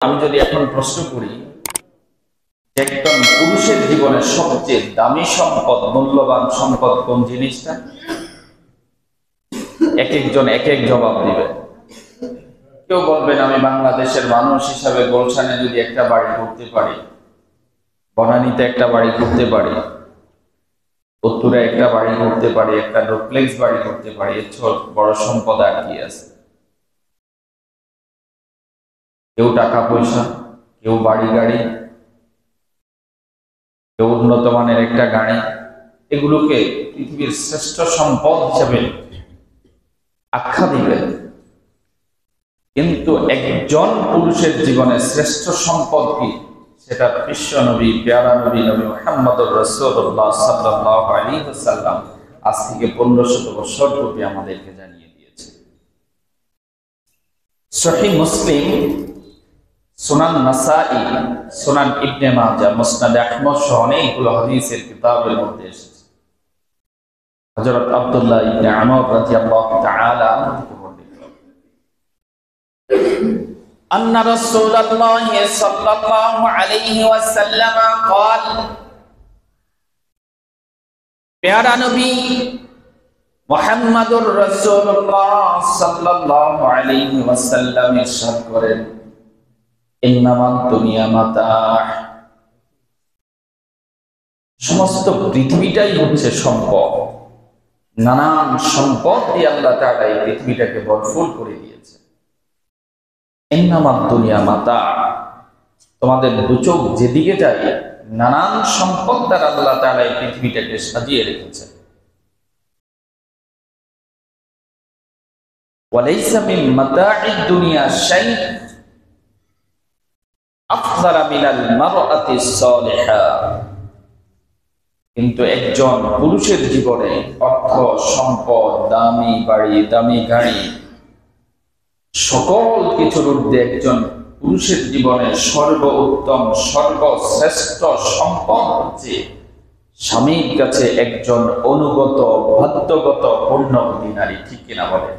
আমি যদি এখন প্রশ্ন করি, একজন পুরুষের জীবনের সবচেয়ে দামি সম্পদ, মূল্যবান সম্পদ কোন জিনিসটা? এক একজন এক এক জবাব দিবে। কেউ বলবেন আমি বাংলাদেশের মানুষ হিসাবে গুলশানে যদি একটা বাড়ি করতে পারি, বনানীতে একটা বাড়ি করতে পারি, উত্তরে একটা বাড়ি করতে পারি, একটা ডুপ্লেক্স বাড়ি করতে পারি, এর ছোট বড় সম্পদ আর কি আছে? কেউ টাকা পয়সা, কেউ বাড়ি গাড়ি, কেউ উন্নত মানের একটা গাড়ি, এগুলোকে পৃথিবীর শ্রেষ্ঠ সম্পদ হিসেবে আখ্যা দিবেন। কিন্তু একজন পুরুষের জীবনে শ্রেষ্ঠ সম্পদ কি, সেটা বিশ্ব নবী, পেয়ারা নবী, নবী মুহাম্মদুর রাসূলুল্লাহ সাল্লাল্লাহু আলাইহি ওয়াসাল্লাম আজ থেকে 1500 বছর পূর্বে আমাদেরকে জানিয়ে দিয়েছে। সহিহ মুসলিম, সুনান নাসাই, সুনান ইবনে মাজাহ, মুসনাদ আহমদ সহ অনেকগুলো হাদিসের কিতাবের মধ্যে এসেছে। হযরত আব্দুল্লাহ ইবনে আমর রাদিয়াল্লাহু তাআলা আনহু বর্ণিত, আন্না রাসূলুল্লাহ সাল্লাল্লাহু আলাইহি ওয়াসাল্লাম قال, প্যারা নবী মুহাম্মদুর রাসূলুল্লাহ সাল্লাল্লাহু আলাইহি ওয়াসাল্লাম ইরশাদ করেন, ইন্নামাদ দুনিয়া মাতাহ, সমস্ত পৃথিবীটাই হচ্ছে সম্পদ। নানান সম্পদ দিয়ে আল্লাহ তাআলা এই পৃথিবীটাকে ভরপুর করে দিয়েছে। ইন্নামাদ দুনিয়া মাতাহ, তোমাদের দুচোখ যেদিকে যায় নানান সম্পদ দ্বারা আল্লাহ তাআলা এই পৃথিবীটাকে সাজিয়ে রেখেছে। ওয়ালাইসা মিন মাতাঈদ দুনিয়া শাই আফযালা মিনাল মারআতি সালিহা, কিন্তু একজন পুরুষের জীবনে অর্থ, সম্পদ, দামি বাড়ি, দামি গাড়ি, সকল কিছুর ঊর্ধ্বে একজন পুরুষের জীবনে সর্বোত্তম, সর্বশ্রেষ্ঠ সম্পদ হচ্ছে স্বামীর কাছে একজন অনুগত, বাধ্যগত, পূর্ণবতী নারী। ঠিক কিনা বলে?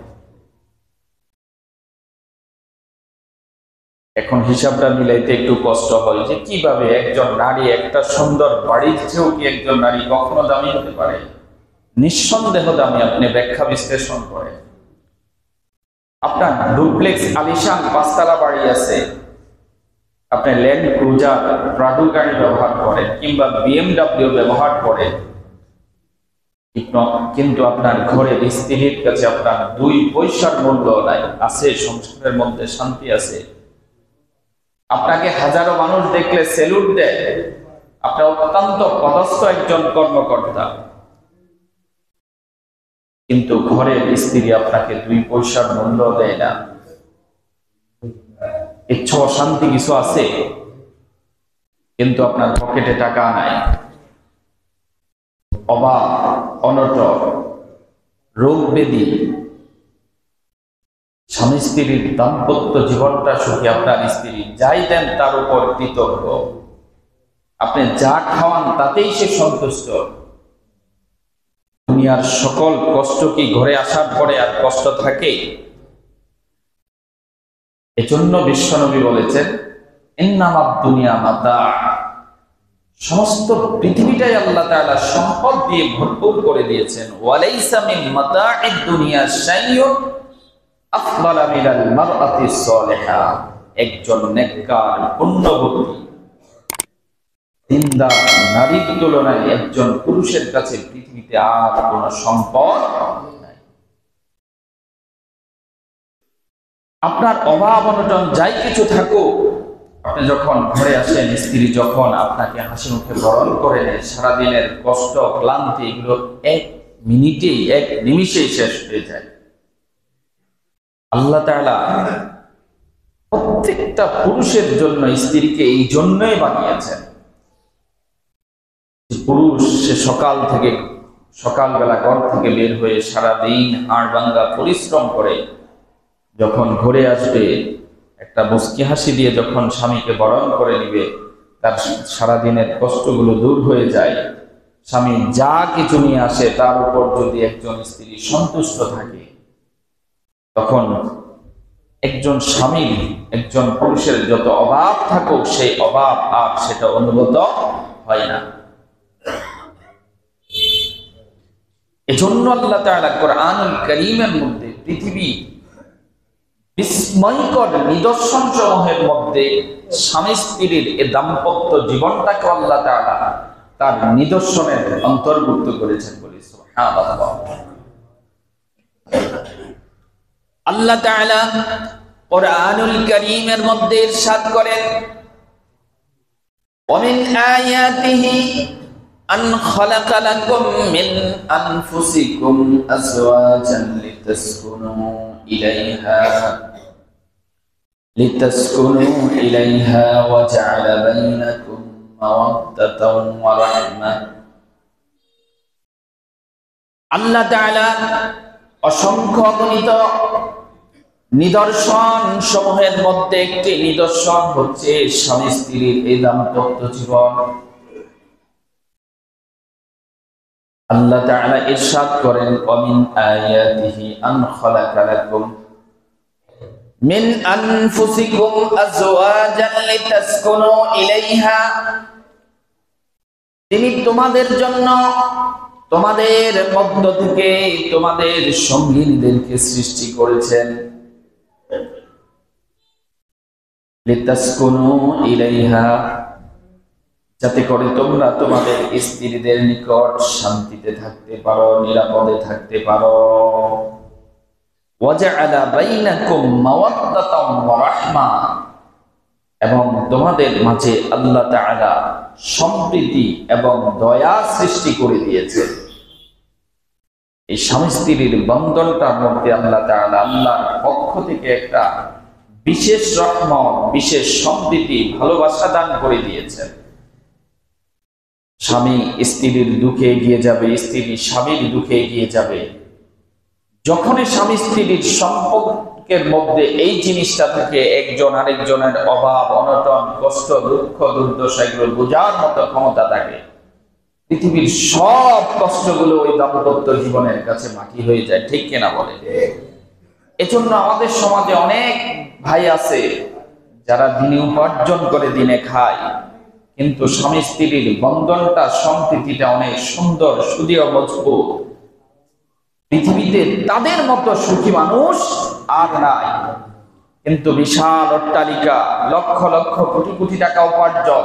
এখন হিসাবটা মিলাইতে একটু কষ্ট হয় যে কিভাবে একজন নারী, একটা সুন্দর বাড়ির চেয়েও কি একজন নারী কখনো দামি হতে পারে? নিঃসন্দেহ দামি। আপনি ব্যাখ্যা বিশ্লেষণ করেন, আপনার ডুপ্লেক্স আলিশান 5 তলা বাড়ি আছে, আপনি ল্যান্ড ক্রুজার, প্রাডো গাড়ি ব্যবহার করেন কিংবা BMW ব্যবহার করেন, কিন্তু আপনার ঘরে স্ত্রীর কাছে আপনার 2 পয়সার মূল্য নাই, আছে সংসারের মধ্যে শান্তি আছে, আপনাকে হাজারো মানুষ দেখলে সেলুট দেয়, আপনি অত্যন্ত পদস্থ একজন কর্মকর্তা, কিন্তু ঘরের স্ত্রী আপনাকে 2 পয়সার মূল্য দেয় না, ইচ্ছা শান্তি কিছু আছে, কিন্তু আপনার পকেটে টাকা নাই, অভাব, অনটন, রোগ ব্যাধি, স্বামী স্ত্রীর দাম্পত্য জীবনটা সুখী, আপনার স্ত্রী যাই দেন তার উপর কৃতজ্ঞ, আপনি যা খাওয়ান তাতেই সে সন্তুষ্ট, দুনিয়ার সকল কষ্ট কি ঘরে আসার পরে আর কষ্ট থাকে? এজন্য বিশ্বনবী বলেছেন, ইন্নামাদ দুনিয়া মাতাহ, সমস্ত পৃথিবীটাই আল্লাহ তাআলা সম্পদ দিয়ে ভরপুর করে দিয়েছেন। ওয়ালাইসা মিন মাতাঈদ দুনিয়া শাইউন আফদালা মিনাল মারআতি সালিহা, একজন নেককার, পুণ্যবতী, দিনদার নারীর তুলনায় একজন পুরুষের কাছে পৃথিবীতে আর কোন সম্পদ নাই। আপনার অভাব অনটন যাই কিছু থাকুক, আপনি যখন ঘরে আসেন, স্ত্রী যখন আপনাকে হাসি মুখে বরণ করে নেয়, সারাদিনের কষ্ট, ক্লান্তি এগুলো 1 মিনিটেই, 1 নিমিষেই শেষ হয়ে যায়। আল্লাহ তাআলা প্রত্যেকটা পুরুষের জন্য স্ত্রীকে এই জন্যই বানিয়েছেন। পুরুষ সে সকালবেলা ঘর থেকে বের হয়ে সারাদিন হাড় ভাঙ্গা পরিশ্রম করে যখন ঘরে আসবে, একটা মুস্কি হাসি দিয়ে যখন স্বামীকে বরণ করে নিবে, তার সারাদিনের কষ্টগুলো দূর হয়ে যায়। স্বামী যা কিছু নিয়ে আসে তার উপর যদি একজন স্ত্রী সন্তুষ্ট থাকে, তখন একজন স্বামীর, একজন পুরুষের যত অভাব থাকুক সেই অভাব আর সেটা অনুভূত হয় না। এজন্য আল্লাহ তাআলা কোরআনুল কারীমের মধ্যে পৃথিবী বিস্ময়কর নিদর্শন সমূহের মধ্যে স্বামী স্ত্রীর এই দাম্পত্য জীবনটাকে আল্লাহ তাআলা তার নিদর্শনের অন্তর্ভুক্ত করেছেন বলে সুবহানাল্লাহ। আল্লাহ তাআলা কোরআনুল কারীমের মধ্যে ইরশাদ করেন, ওয়া মিন আয়াতিহি আন খালাকা লাকুম মিন আনফুসিকুম আজওয়াজান লিতাসকুনু ইলাইহা ওয়া জাআলা বাইনাকুম মাওয়াদ্দাতান ওয়া রাহমা। আল্লাহ তাআলা অসংখ্য অগণিত নিদর্শন সমূহের মধ্যে একটি নিদর্শন হচ্ছে স্বামী স্ত্রীর এই দাম্পত্য জীবন। আল্লাহ তাআলা ইরশাদ করেন, ওয়া মিন আয়াতিহি আন খালাকা লাকুম মিন আনফুসিকুম আজওয়াজান লিতাসকুনু ইলাইহা। তিনি তোমাদের জন্য তোমাদের মধ্য থেকে তোমাদের সঙ্গিনীদেরকে সৃষ্টি করেছেন, লিতাসকুনু ইলাইহা, যাতে করে তোমরা তোমাদের স্ত্রীদের নিকট শান্তিতে থাকতে পারো, নিরাপদে থাকতে পারো। ওয়া জাআলা বাইনাকুম মাওয়াদ্দাতান ওয়া রাহমা, এবং তোমাদের মাঝে আল্লাহ তাআলা সম্প্রীতি এবং দয়া সৃষ্টি করে দিয়েছে। এই স্বামী স্ত্রীর বন্ধনটার মধ্যে আল্লাহ তাআলা আল্লাহর পক্ষ থেকে একটা বিশেষ রহমত, বিশেষ সম্প্রীতি, ভালোবাসা দান করে দিয়েছেন। স্বামী স্ত্রীর দুঃখে এগিয়ে যাবে, স্ত্রী স্বামীর দুঃখে এগিয়ে যাবে। যখনই স্বামী স্ত্রীর সম্পর্কের মধ্যে এই জিনিসটা থেকে একজন আরেকজনের অভাব, অনটন, কষ্ট, দুঃখ, দুর্দশা এগুলো বোঝার মতো ক্ষমতা থাকে, পৃথিবীর সব কষ্টগুলো ওই দাম্পত্য জীবনের কাছে মাটি হয়ে যায়। ঠিক কিনা বলে? এজন্য আমাদের সমাজে অনেক ভাই আছে যারা দিনে উপার্জন করে দিনে খায়, কিন্তু স্বামী স্ত্রীর বন্ধনটা, সম্প্রীতিটা অনেক সুন্দর, সুদৃঢ়, মজবুত। পৃথিবীতে তাদের মতো সুখী মানুষ আর নাই। কিন্তু বিশাল অট্টালিকা, লক্ষ লক্ষ কোটি কোটি টাকা উপার্জন,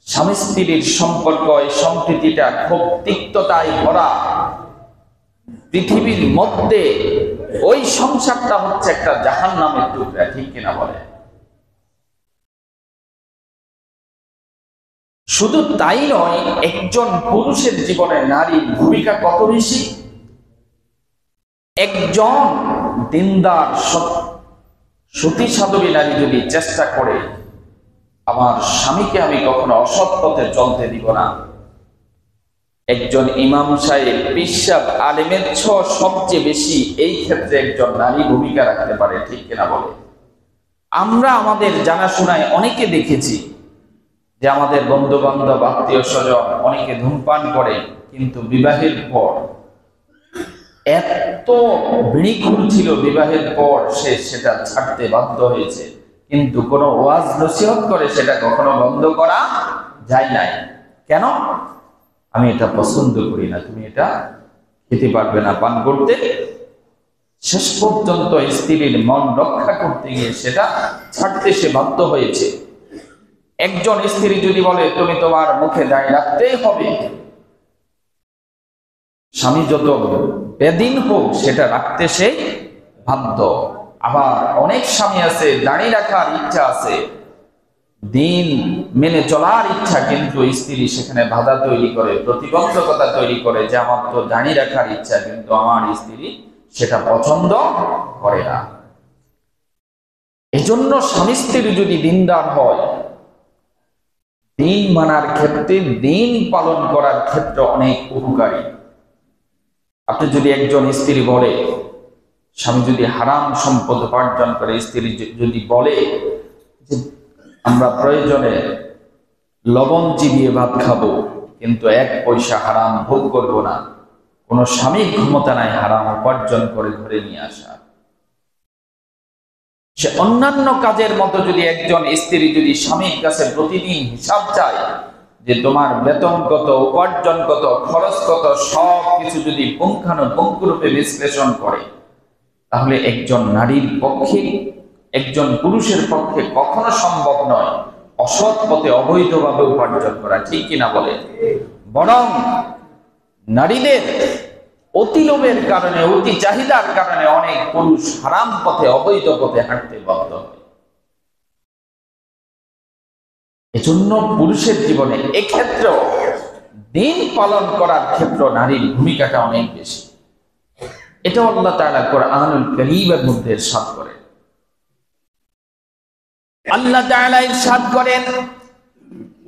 স্বামী স্ত্রীর সম্পর্ক, এই সম্প্রীতিটা খুব তিক্ততায় ভরা। পৃথিবীর মধ্যে ওই সংসারটা হচ্ছে একটা জাহান্নামের টুকরা। ঠিক কিনা বলে? শুধু তাই নয়, একজন পুরুষের জীবনে নারীর ভূমিকা কত বেশি। একজন দিনদার সতী সাধবী নারী যদি চেষ্টা করে, আমার স্বামীকে আমি কখনো অসৎ পথে চলতে দিব না, একজন ইমাম সাহেব, পিসাব, আলেমের চেয়ে সবচেয়ে বেশি এই ক্ষেত্রে একজন নারী ভূমিকা রাখতে পারে। ঠিক কিনা বলে? আমরা আমাদের জানাশোনায় অনেকে দেখেছি যে আমাদের বন্ধু বান্ধব, আত্মীয় স্বজন অনেকে ধূমপান করে, কিন্তু বিবাহের পর এত বিড়িখুর ছিল, বিবাহের পর সে সেটা ছাড়তে বাধ্য হয়েছে, কিন্তু কোনো ওয়াজ নসিহত করে সেটা কখনো বন্ধ করা যায় নাই। কেন? আমি এটা পছন্দ করি না, তুমি এটা খেতে পারবে না, পান করতে। শেষ পর্যন্ত স্ত্রীর মন রক্ষা করতে গিয়ে সেটা ছাড়তে সে বাধ্য হয়েছে। একজন স্ত্রী যদি বলে তুমি তোমার মুখে দাঁড়িয়ে রাখতেই হবে, স্বামী যত বেদিন হোক সেটা রাখতে সে বাধ্য। আবার অনেক স্বামী আছে দাঁড়িয়ে রাখার ইচ্ছা আছে, দিন মেনে চলার ইচ্ছা, কিন্তু স্ত্রী সেখানে বাধা তৈরি করে, প্রতিবন্ধকতা তৈরি করে যে আমার তো দাঁড়িয়ে রাখার ইচ্ছা, কিন্তু আমার স্ত্রী সেটা পছন্দ করে না। এজন্য স্বামী স্ত্রী যদি দিনদার হয়, দিন মানার ক্ষেত্রে, দিন পালন করার ক্ষেত্রে অনেক উপকারী। আপনি যদি একজন স্ত্রী বলে, স্বামী যদি হারাম সম্পদ উপার্জন করে, স্ত্রী যদি বলে যে আমরা প্রয়োজনে লবণ চিবিয়ে ভাত খাবো, কিন্তু 1 পয়সা হারাম ভোগ করব না, কোনো স্বামীর ক্ষমতা নাই হারাম উপার্জন করে ঘরে নিয়ে আসা। সে অন্যান্য কাজের মতো যদি একজন স্ত্রী যদি স্বামীর কাছে প্রতিদিন হিসাব চায় যে তোমার বেতন কত, উপার্জন কত, খরচ কত, সব কিছু যদি পুঙ্খানুপুঙ্খরূপে বিশ্লেষণ করে, তাহলে একজন নারীর পক্ষে, একজন পুরুষের পক্ষে কখনো সম্ভব নয় অসৎ পথে অবৈধভাবে উপার্জন করা, ঠিক কিনা বলে? বরং নারীদের অতি লোভের কারণে, অতি চাহিদার কারণে অনেক পুরুষ হারাম পথে, অবৈধ পথে হাঁটতে বাধ্য হয়। এজন্য পুরুষের জীবনে এক্ষেত্রেও দিন পালন করার ক্ষেত্রে নারীর ভূমিকাটা অনেক বেশি। এটা আল্লাহ তাআলা কোরআনুল কারীমের মধ্যে ইরশাদ করেন। আল্লাহ তাআলা ইরশাদ করেন,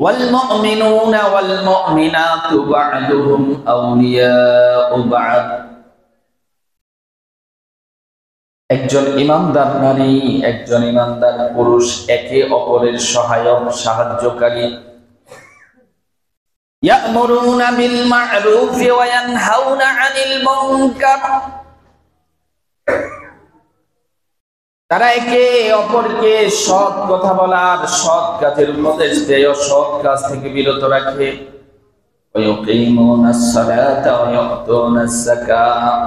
ওয়াল মুমিনুনা ওয়াল মুমিনাতু বা'দুহুম আউলিয়াউ বা'দ। একজন ঈমানদার নারী, একজন ঈমানদার পুরুষ একে অপরের সহায়ক, সাহায্যকারী। ইয়া'মুরুনা বিল মা'রুফি ওয়া ইয়ানহাউনা আনিল মুনকার। তারা একে অপরকে সৎ কথা বলার, সৎ কাজের উপদেশ দেয়, সৎ কাজ থেকে বিরত রাখে। ওয়া ইউকিমুনাস সালাতা ওয়া ইউতুনাস যাকাত।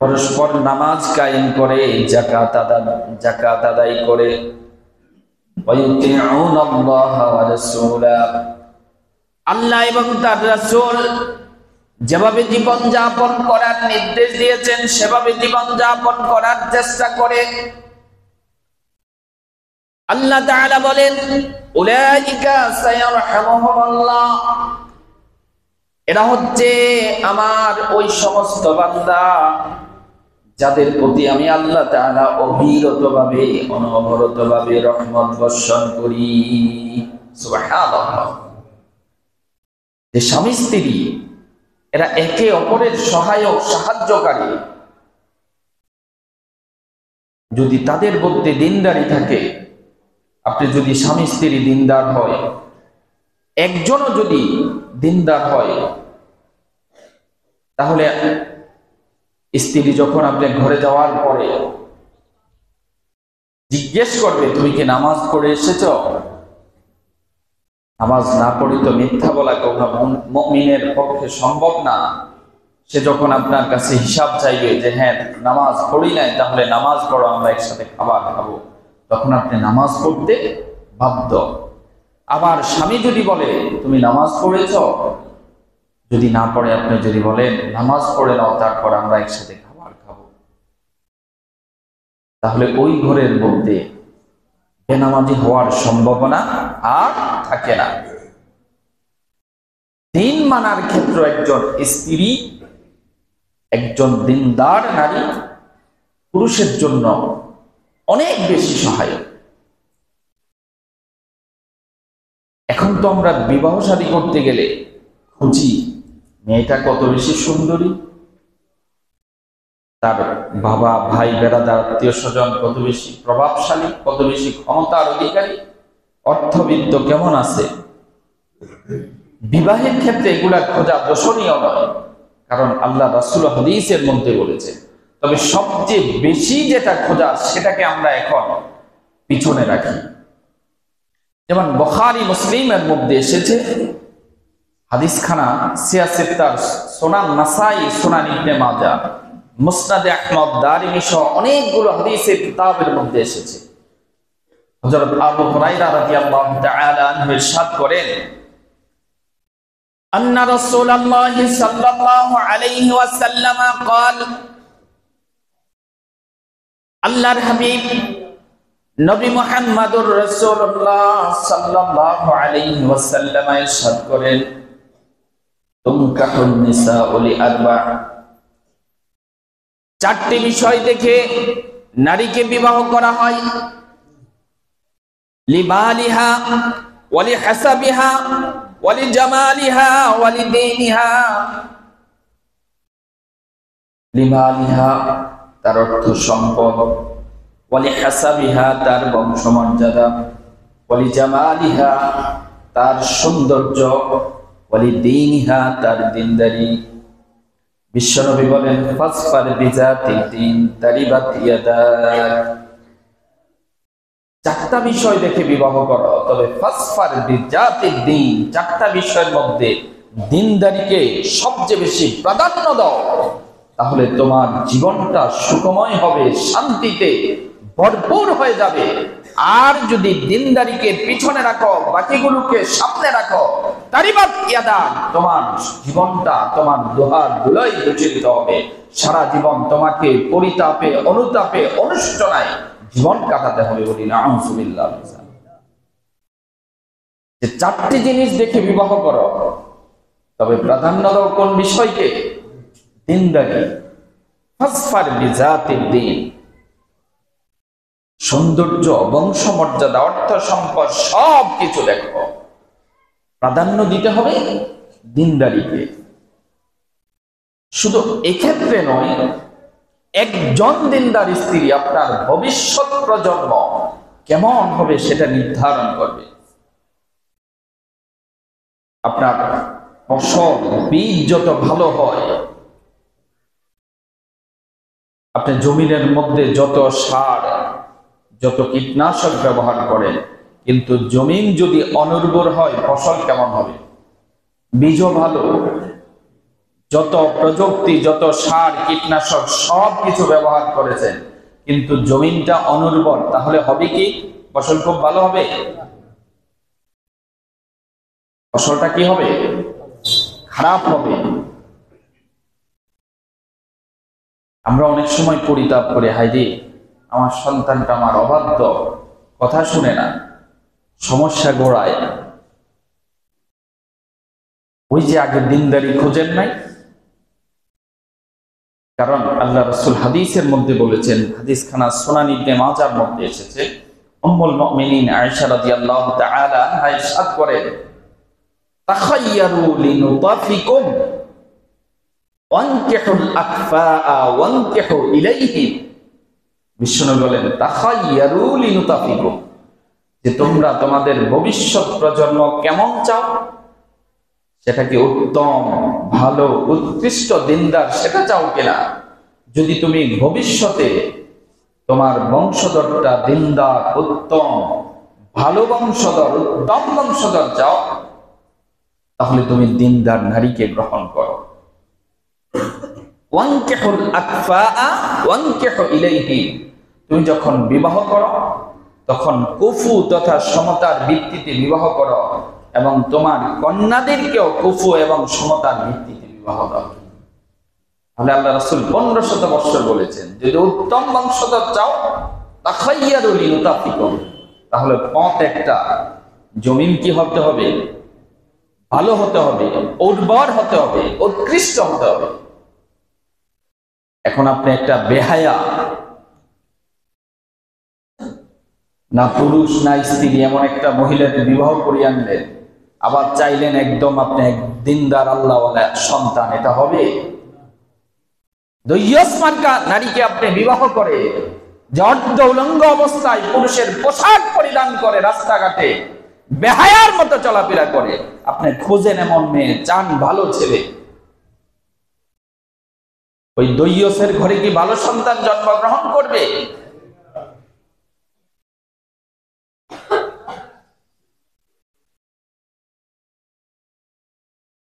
পরস্পর নামাজ কায়েম করে, যাকাত আদায় করে। ওয়া ইউতিউনাল্লাহা ওয়া রাসূলাহ। আল্লাহ এবং তার রাসূল যেভাবে জীবন যাপন করার নির্দেশ দিয়েছেন সেভাবে জীবন যাপন করার চেষ্টা করে। আল্লাহ তাআলা বলেন, উলাইকা সায়ারহামুহুমুল্লাহ। এরা হচ্ছে আমার ওই সমস্ত বান্দা যাদের প্রতি আমি আল্লাহ তাআলা অবিরতভাবে, অনবরতভাবে রহমত বর্ষণ করি। সুবহানাল্লাহ। যে স্বামী স্ত্রী এরা একে অপরের সহায়ক, সাহায্যকারী। যদি তাদের মধ্যে দিনদারি থাকে, আপনি যদি স্বামী স্ত্রী দিনদার হয়, একজনও যদি দিনদার হয়, তাহলে স্ত্রী যখন আপনি ঘরে যাওয়ার পরে জিজ্ঞেস করবে, তুমি কি নামাজ পড়ে এসেছো? নামাজ না পড়ে তো মিথ্যা বলা কোনো মুমিনের পক্ষে সম্ভব না। সে যখন আপনার কাছে হিসাব চাইবে যে হ্যাঁ নামাজ পড়ি নাই, তাহলে নামাজ পড়ো, আমরা একসাথে খাবার খাবো, তখন আপনি নামাজ পড়তে বাধ্য। আবার স্বামী যদি বলে তুমি নামাজ পড়েছ, যদি না পড়ে আপনি যদি বলেন নামাজ পড়ে নাও, তারপর আমরা একসাথে খাবার খাবো, তাহলে ওই ঘরের মধ্যে বেনামাজি হওয়ার সম্ভাবনা আর থাকে না। দিন মানার ক্ষেত্রে একজন স্ত্রী, একজন দিনদার নারী পুরুষের জন্য অনেক বেশি সহায়ক। এখন তো আমরা বিবাহ শাদী করতে গেলে খুঁজি মেয়েটা কত বেশি সুন্দরী, তার বাবা, ভাই, বেড়াদার, আত্মীয় স্বজন কত বেশি প্রভাবশালী, কত বেশি ক্ষমতার অধিকারী, অর্থবিত্ত কেমন আছে। বিবাহের ক্ষেত্রে এগুলা খোঁজা দোষণীয় নয়, কারণ আল্লাহ রাসূল হাদিসের মধ্যে বলেছে। তবে সবচেয়ে বেশি যেটা খোঁজা সেটাকে আমরা এখন পিছনে রাখি। যেমন বুখারী মুসলিমের মধ্যে এসেছে হাদিসখানা, সিয়াসিত্তার, সুনান নাসাই, সুনান ইবনে মাজাহ, মুসনাদে আহমদ, দারিমি সহ অনেকগুলো হাদিসের কিতাবের মধ্যে এসেছে। হযরত আবু হুরায়রা রাদিয়াল্লাহু তাআলা আনহু ইরশাদ করেন, আন্না রাসূলুল্লাহ সাল্লাল্লাহু আলাইহি ওয়াসাল্লাম قال, আল্লাহর হাবিব নবী মুহাম্মদুর রাসূলুল্লাহ সাল্লাল্লাহু আলাইহি ওয়াসাল্লাম ইরশাদ করেন, তুনকাহুন নিসাউ লিআরবা। চারটি বিষয় দেখে নারীকে বিবাহ করা হয়। লিমালিহা ওয়া লিহাসাবিহা ওয়া লিজামালিহা ওয়া লিদীনিহা। লিমালিহা তার অর্থ সম্পদ, ওয়া লিহাসাবিহা তার বংশমর্যাদা, ওয়া লিজামালিহা তার সৌন্দর্য, ওয়া লিদীনিহা তার দিনদারি। বিশ্বনবী বলেন ফাসফার বিজাতিদ দ্বীন তারিবাত ইয়াদাক। চারটা বিষয় দেখে বিবাহ করো, তবে ফাসফার বিজাতিদ দ্বীন, চারটা বিষয়ের মধ্যে দিনদারিকে সবচেয়ে বেশি প্রাধান্য দাও, তাহলে তোমার জীবনটা সুখময় হবে, শান্তিতে ভরপুর হয়ে যাবে। আর যদি দিনদারিকে পিছনে রাখো, বাকিগুলোকে সামনে রাখো, তারিবাত ইয়াদাক, তোমার জীবনটা তোমার দোহার ধুলোয় দূষিত হবে। সারা জীবন তোমাকে পরিতাপে, অনুতাপে, অনুশোচনায় জীবন কাটাতে হবে। বলি নাউযুবিল্লাহ। যে চারটি জিনিস দেখে বিবাহ করো, তবে প্রাধান্য দাও কোন বিষয়কে? দিনদারি। ফাসফার বিজাতিদ দ্বীন, সৌন্দর্য, বংশমর্যাদা, অর্থ সম্পদ সব কিছু দেখো, প্রাধান্য দিতে হবে দিনদারিকে। শুধু এক্ষেত্রে নয়, একজন দিনদার স্ত্রী আপনার ভবিষ্যৎ প্রজন্ম কেমন হবে সেটা নির্ধারণ করবে। আপনার ফসল, বীজ যত ভালো হয়, আপনি জমিনের মধ্যে যত সার, যত কীটনাশক ব্যবহার করেন, কিন্তু জমিন যদি অনুর্বর হয় ফসল কেমন হবে? বীজও ভালো, যত প্রযুক্তি, যত সার, কীটনাশক সব কিছু ব্যবহার করেছেন, কিন্তু জমিনটা অনুর্বর, তাহলে হবে কি? ফসল খুব ভালো হবে? ফসলটা কি হবে? খারাপ হবে। আমরা অনেক সময় পরিতাপ করে, হায়রে আমার সন্তানটা আমার অবাধ্য, কথা শুনে না, সমস্যা গোড়ায়। ওই যে আগের দিনদারি খোঁজেন নাই। কারণ আল্লাহ রাসূল হাদিসের মধ্যে বলেছেন, হাদিস খানা সুনান ইবনে মাজার মধ্যে এসেছে, উম্মুল মুমিনিন আয়েশা রাদিয়াল্লাহু তাআলা আনহা ইরশাদ করেন, তাখায়্যারু লিনুতাফিকুম ওয়ানকিহুল আকফাআ ওয়ানকিহু ইলাইহি। বিশ্বনবী বলেন তাখায়্যারু লিনুতাফিকুম, যে তোমরা তোমাদের ভবিষ্যৎ প্রজন্ম কেমন চাও, সেটাকে উত্তম, ভালো, উৎকৃষ্ট দিনদার সেটা চাও কিনা। যদি তুমি ভবিষ্যতে তোমার বংশধরটা দিনদার, উত্তম, ভালো বংশধর, উত্তম বংশধর চাও, তাহলে তুমি দিনদার নারীকে গ্রহণ করো। ওয়ানকিহুল আকফাআ ওয়ানকিহু ইলাইহি, তুমি যখন বিবাহ করো তখন কুফু তথা সমতার ভিত্তিতে বিবাহ করো, এবং তোমার কন্যাদেরকেও কুফু এবং সমতার ভিত্তিতে বিবাহ দাও। তাহলে আল্লাহ রাসূল 1500 বছর বলেছেন, যদি উত্তম বংশধর চাও তাখায়্যারু লিনুতাফিকুম, তাহলে পথ একটা, জমিন কি হতে হবে? ভালো হতে হবে, উর্বর হতে হবে, উৎকৃষ্ট হতে হবে। এখন আপনি একটা বেহায়া, না পুরুষ না স্ত্রী, এমন একটা মহিলাকে বিবাহ করিয়ে আনলেন, আবার চাইলেন একদম আপনি এক দিনদার আল্লাহওয়ালা সন্তান, এটা হবে? দৈয়স মার্কা নারীকে আপনি বিবাহ করে, যে অর্ধ উলঙ্গ অবস্থায় পুরুষের পোশাক পরিধান করে রাস্তাঘাটে বেহায়ার মতো চলাফেরা করে, আপনি খোঁজেন এমন মেয়ে, চান ভালো ছেলে, ওই দৈয়সের ঘরে কি ভালো সন্তান জন্মগ্রহণ করবে?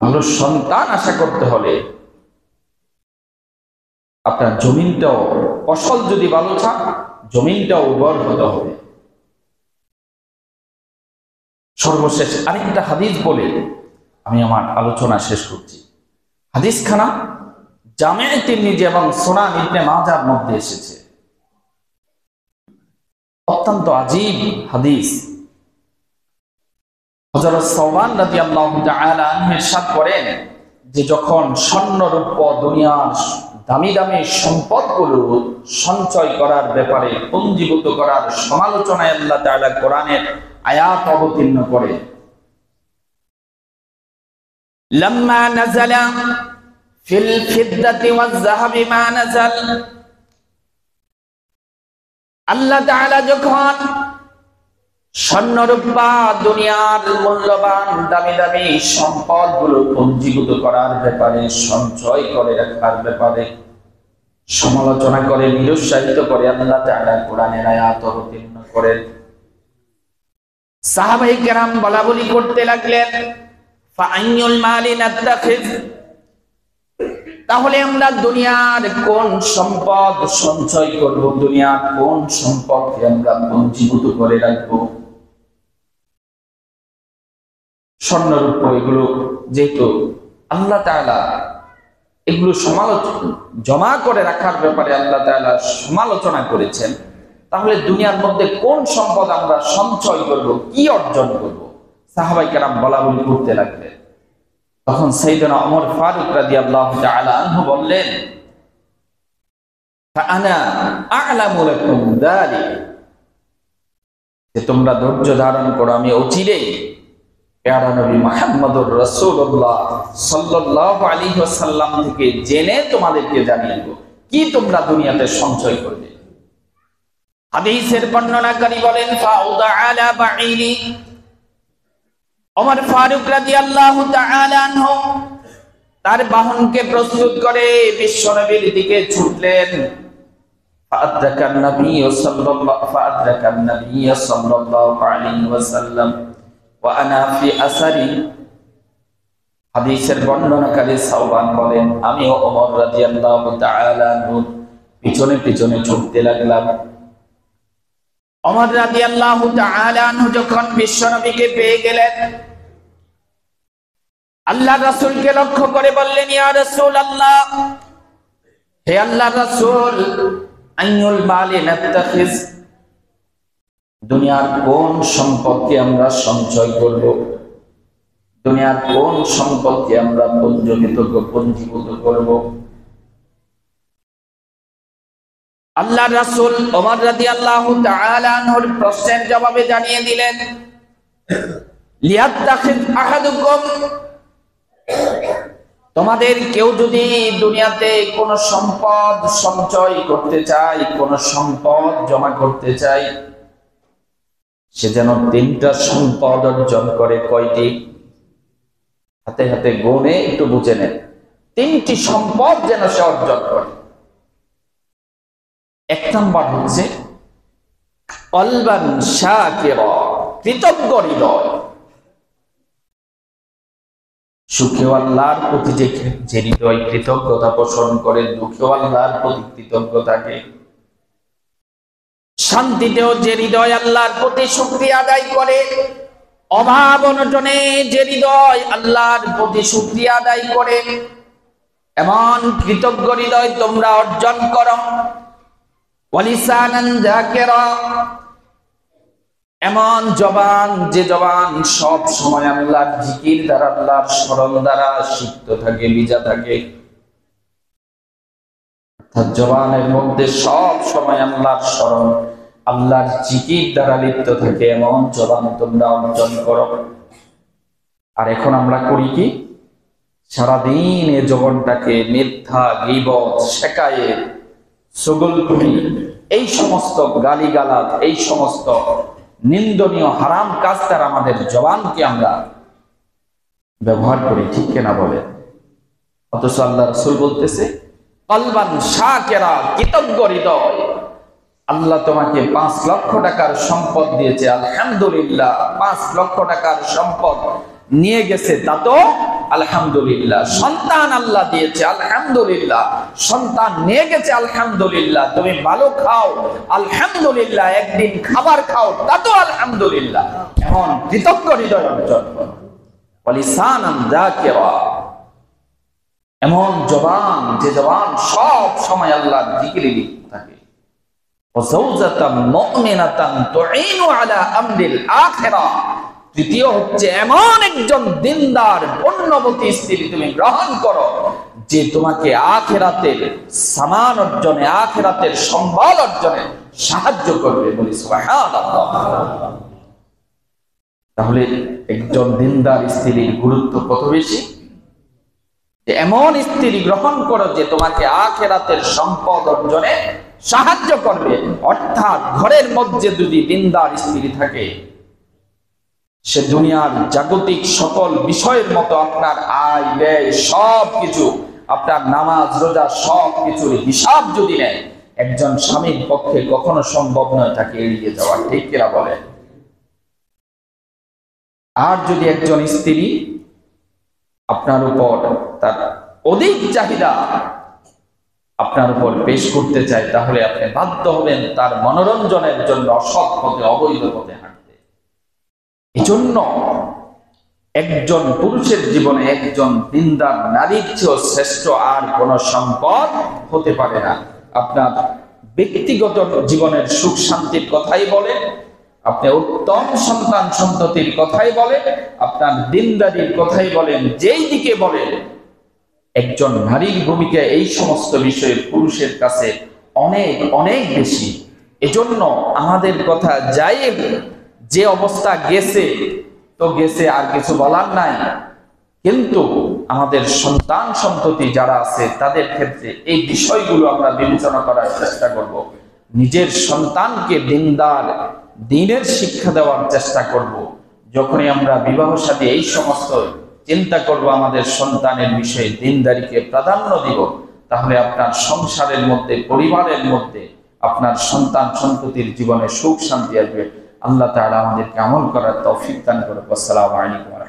ভালো সন্তান আশা করতে হলে আপনার জমিনটাও, ফসল যদি ভালো চান, জমিনটাও উর্বর হতে হবে। সর্বশেষ আরেকটা হাদিস বলে আমি আমার আলোচনা শেষ করছি। হাদিস খানা জামে তিরমিজি এবং সুনান ইবনে মাজার মধ্যে এসেছে, অত্যন্ত আজীব হাদিস। হযরত সাওবান রাদিয়াল্লাহু তাআলা আনহু ইরশাদ করেন যে যখন স্বর্ণ রূপ দুনিয়ার দামি দামি সম্পদগুলো সঞ্চয় করার ব্যাপারে, পুঞ্জীভূত করার সমালোচনায় আল্লাহ তাআলা কোরআনের আয়াত অবতীর্ণ করে, লাম্মা নাযালা ফিল ফিদ্দাতি ওয়াজ যাহাবি মা নাযাল, আল্লাহ তাআলা যখন স্বর্ণরূপা দুনিয়ার মূল্যবান দামি দামি সম্পদ গুলো পঞ্জীভূত করার ব্যাপারে, সঞ্চয় করে রাখার ব্যাপারে সমালোচনা করে, নিরুৎসাহিত করে আল্লাহ তাআলা কোরআনের আয়াত অবতীর্ণ করেন। সাহাবায়ে কেরাম বলাবলি করতে লাগলেন, ফাআইয়ুল মালি নাত্তাখিজ, তাহলে আমরা দুনিয়ার কোন সম্পদ সঞ্চয় করব, দুনিয়ার কোন সম্পদকে আমরা পঞ্জীভূত করে রাখবো। স্বর্ণরূপ এগুলো যেহেতু আল্লাহ তাআলা এগুলো জমা করে রাখার ব্যাপারে আল্লাহ তাআলা সমালোচনা করেছেন, তাহলে দুনিয়ার মধ্যে কোন সম্পদ আমরা সঞ্চয় করব, কি অর্জন করব। সাহাবায়ে কেরাম বলাবলি করতে লাগলেন। তখন সাইয়েদনা ওমর ফারুক রাদিয়াল্লাহু তাআলা আনহু বললেন, ফাআনা আ'লামু লাকুম যালিক, যে তোমরা ধৈর্য ধারণ করো, আমি অচিরেই প্যারা নবী মুহাম্মদুর রাসূলুল্লাহ সাল্লাল্লাহু আলাইহি ওয়াসাল্লাম থেকে জেনে তোমাদেরকে জানিয়ে দেব কি তোমরা দুনিয়াতে সঞ্চয় করবে। হাদিসের বর্ণনাকারী বলেন, ফাউদা আলা বাঈরি, ওমর ফারুক রাদিয়াল্লাহু তাআলা আনহু তার বাহনকে প্রস্তুত করে বিশ্বনবীর দিকে ছুটলেন। ফাআদ্রাকান নবী সাল্লাল্লাহু আলাইহি ওয়াসাল্লাম ওয়া আনা ফি আসারি। হাদিসের বর্ণনাকারী সাওবান বলেন, আমি ওমর রাদিয়াল্লাহু তাআলা আনহু পিছনে পিছনে ছুটতে লাগলাম। ওমর রাদিয়াল্লাহু তাআলা আনহু যখন বিশ্বনবীকে পেয়ে গেলেন, আল্লাহর রাসূলকে লক্ষ্য করে বললেন, ইয়া রাসূলুল্লাহ, হে আল্লাহর রাসূল, আইয়ুল মালি নাত্তাখিজ, দুনিয়ার কোন সম্পদকে আমরা সঞ্চয় করব, দুনিয়ার কোন সম্পদকে আমরা পঞ্জীভূত করব। আল্লাহর রাসূল ওমর রাদিয়াল্লাহু তাআলা আনহুর প্রশ্নের জবাবে জানিয়ে দিলেন, লিয়াত্তাখিজ আহাদুকুম, তোমাদের কেউ যদি দুনিয়াতে কোন সম্পদ সঞ্চয় করতে চায়, কোন সম্পদ জমা করতে চায়, সে যেন তিনটা সম্পদ অর্জন করে। কয়টি? হাতে হাতে গুনে একটু বুঝে নেন। তিনটি সম্পদ যেন সে অর্জন করে। এক নম্বর হচ্ছে কলবান শাকিরা, কৃতজ্ঞ হৃদয়। সুখে আল্লাহর প্রতি যে হৃদয় কৃতজ্ঞতা পোষণ করে, দুঃখে আল্লাহর প্রতি কৃতজ্ঞ থাকে, শান্তিতেও যে হৃদয় আল্লাহর প্রতি শুকরিয়া আদায় করে, অভাব অনটনে যে হৃদয় আল্লাহর প্রতি শুকরিয়া আদায় করে, এমন কৃতজ্ঞ হৃদয় তোমরা অর্জন করো। ওয়ালিসানান যাকিরা, এমন জবান যে জবান সব সময় আল্লাহর জিকির দ্বারা, আল্লাহর স্মরণ দ্বারা সিক্ত থাকে, ভিজা থাকে। অর্থাৎ জবানের মধ্যে সব সময় আল্লাহর স্মরণ, আল্লাহর জিকির দ্বারা লিপ্ত থাকে, এমন জবান তোমরা অর্জন করো। আর এখন আমরা করি কি? সারাদিন এই জবানটাকে মিথ্যা, গীবত, শিকায়েত, চুগলখড়ি, এই সমস্ত গালিগালাজ, এই সমস্ত নিন্দনীয় হারাম কাজ দ্বারা আমাদের জবানকে আমরা ব্যবহার করি, ঠিক কিনা বলে? অথচ আল্লাহ রাসূল বলতেছে, কলবান শাকিরা, কৃতজ্ঞ হৃদয়। আল্লাহ তোমাকে 5 লক্ষ টাকার সম্পদ দিয়েছে, আলহামদুলিল্লাহ। 5 লক্ষ টাকার সম্পদ নিয়ে গেছে, তা তো আলহামদুলিল্লাহ। সন্তান আল্লাহ দিয়েছে, আলহামদুলিল্লাহ। সন্তান নিয়ে গেছে, আলহামদুলিল্লাহ। তুমি ভালো খাও, আলহামদুলিল্লাহ। একদিন খাবার খাও, তা তো আলহামদুলিল্লাহ। এমন কৃতজ্ঞ হৃদয় অর্জন করো। ওয়ালিসানান যাকিরা, এমন জবান যে জবান সব সময় আল্লাহর জিকিরে লিপ্ত থাকে। ওয়াজাওজাতাম মুমিনাতান তুঈনু আলা আমরিল আখিরা, তৃতীয় হচ্ছে এমন একজন দিনদার পুণ্যবতী স্ত্রী তুমি গ্রহণ করো, যে তোমাকে আখিরাতের সামান অর্জনে, আখিরাতের সম্বল অর্জনে সাহায্য করবে। বলি সুবহানাল্লাহ। তাহলে একজন দিনদার স্ত্রীর গুরুত্ব কত বেশি! এমন স্ত্রী গ্রহণ করো যে তোমাকে আখিরাতের সম্পদ অর্জনে সাহায্য করবে। অর্থাৎ ঘরের মধ্যে যদি দিনদার স্ত্রী থাকে, সে দুনিয়ার জাগতিক সকল বিষয়ের মতো আপনার আয় ব্যয় সব কিছু, আপনার নামাজ রোজা সব কিছুর হিসাব যদি নেয়, একজন স্বামীর পক্ষে কখনো সম্ভব নয় তাকে এড়িয়ে যাওয়া, ঠিক কিনা বলেন? আর যদি একজন স্ত্রী আপনার উপর তার অধিক চাহিদা আপনার উপর পেশ করতে চায়, তাহলে আপনি বাধ্য হবেন তার মনোরঞ্জনের জন্য অসৎ পথে, অবৈধ পথে হাঁটতে। এজন্য একজন পুরুষের জীবনে একজন দিনদার নারীর চেয়েও শ্রেষ্ঠ আর কোন সম্পদ হতে পারে না। আপনার ব্যক্তিগত জীবনের সুখ শান্তির কথাই বলেন, আপনি উত্তম সন্তান সন্ততির কথাই বলেন, আপনার দিনদারির কথাই বলেন, যেই দিকে বলেন, একজন নারীর ভূমিকা এই সমস্ত বিষয়ে পুরুষের কাছে অনেক অনেক বেশি। এজন্য আমাদের কথা যাই, যে অবস্থা গেছে তো গেছে, আর কিছু বলার নাই, কিন্তু আমাদের সন্তান সন্ততি যারা আছে তাদের ক্ষেত্রে এই বিষয়গুলো আমরা বিবেচনা করার চেষ্টা করব। নিজের সন্তানকে দিনদার, দ্বীনের শিক্ষা দেওয়ার চেষ্টা করব। যখনই আমরা বিবাহ সাথে এই সমস্ত চিন্তা করব, আমাদের সন্তানের বিষয়ে দিনদারিকে প্রাধান্য দিব, তাহলে আপনার সংসারের মধ্যে, পরিবারের মধ্যে আপনার সন্তান সন্ততির জীবনে সুখ শান্তি আসবে। আল্লাহ তাআলা আমাদেরকে আমল করার তৌফিক দান করুন। আসসালামু আলাইকুম।